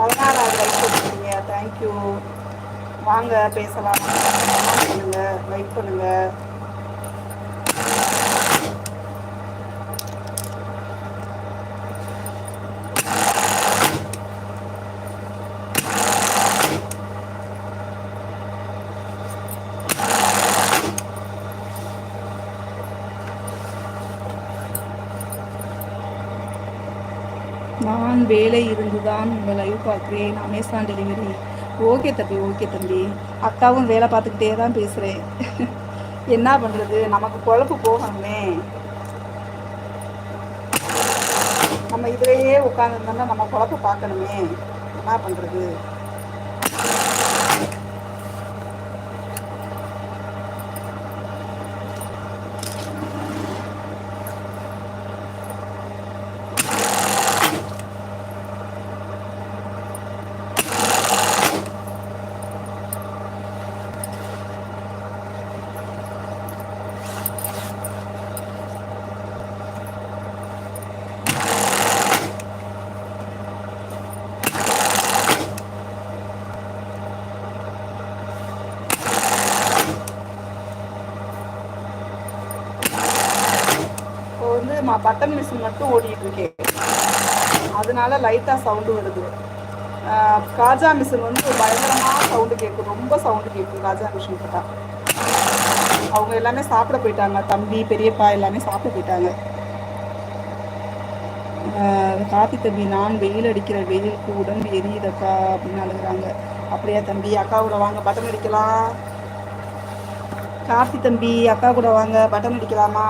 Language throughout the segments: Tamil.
16வது லைக் பண்ணிருக்கீங்க, தேங்க்யூ. வாங்க பேசலாம், பண்ணுங்க, லைக் பண்ணுங்க. நான் வேலை இருந்துதான் உங்கள் லைவ் பார்க்குறேன். Amazon delivery. ஓகே தம்பி, ஓகே தம்பி. அக்காவும் வேலை பார்த்துக்கிட்டே தான் பேசுகிறேன். என்ன பண்ணுறது, நமக்கு பொழப்பு போகணுமே. நம்ம இதிலேயே உட்காந்துருந்தோம்னா நம்ம பொழப்பு பார்க்கணுமே, என்ன பண்ணுறது. இப்போ வந்து பட்டன் மிஷின் மட்டும் ஓடிட்டு இருக்கேன், அதனால லைட்டாக சவுண்டு வருது. காஜா மிஷின் வந்து பயங்கரமாக சவுண்டு கேட்கும், ரொம்ப சவுண்டு கேட்கும் காஜா மிஷின் கிட்ட. அவங்க எல்லாமே சாப்பிட போயிட்டாங்க, தம்பி பெரியப்பா எல்லாமே சாப்பிட போயிட்டாங்க. காப்பி தம்பி, நான் வெயில் அடிக்கிற வெயிலுக்கு உடம்பு எரியுதக்கா அப்படின்னு அழுகுறாங்க. அப்படியா தம்பி, அக்கா கூட வாங்க பட்டன் அடிக்கலாம். காப்பி தம்பி, அக்கா கூட வாங்க பட்டன் அடிக்கலாமா?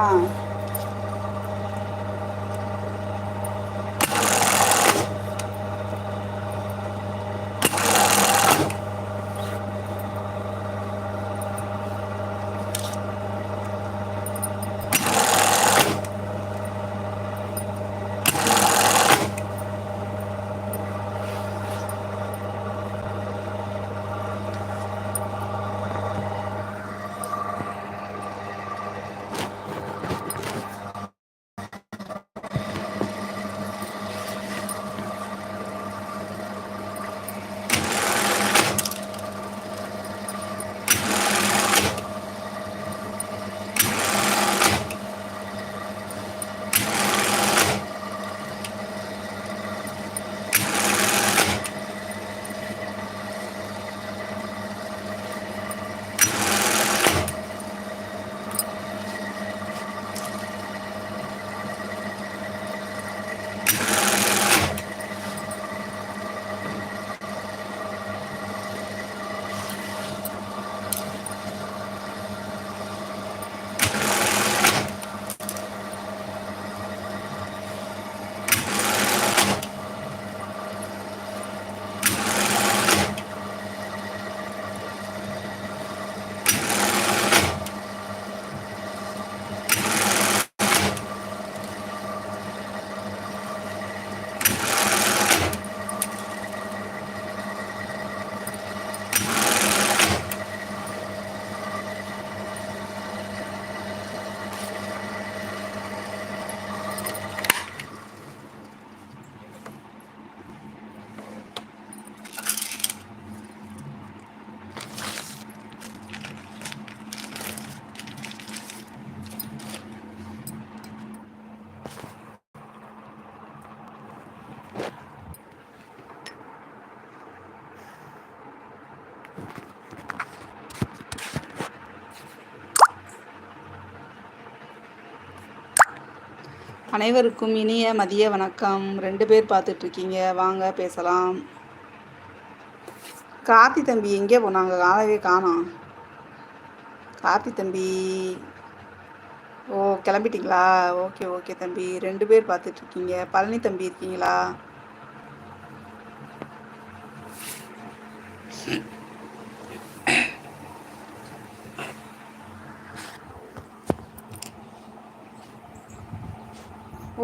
அனைவருக்கும் இனிய மதிய வணக்கம். 2 பேர் பார்த்துட்ருக்கீங்க, வாங்க பேசலாம். கார்த்தி தம்பி எங்கே போனாங்க, ஆளவே காணோம். கார்த்தி தம்பி, ஓ கிளம்பிட்டீங்களா? ஓகே ஓகே தம்பி. 2 பேர் பார்த்துட்ருக்கீங்க. பழனி தம்பி இருக்கீங்களா?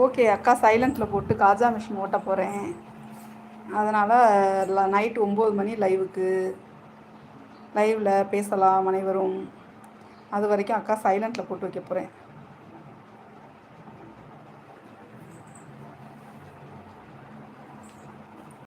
ஓகே அக்கா, சைலண்ட்டில் போட்டு காஜா மிஷின் ஓட்ட போகிறேன். அதனால் நைட்டு 9 மணி லைவில் பேசலாம் அனைவரும். அது வரைக்கும் அக்கா சைலண்ட்டில் போட்டு வைக்க போகிறேன்.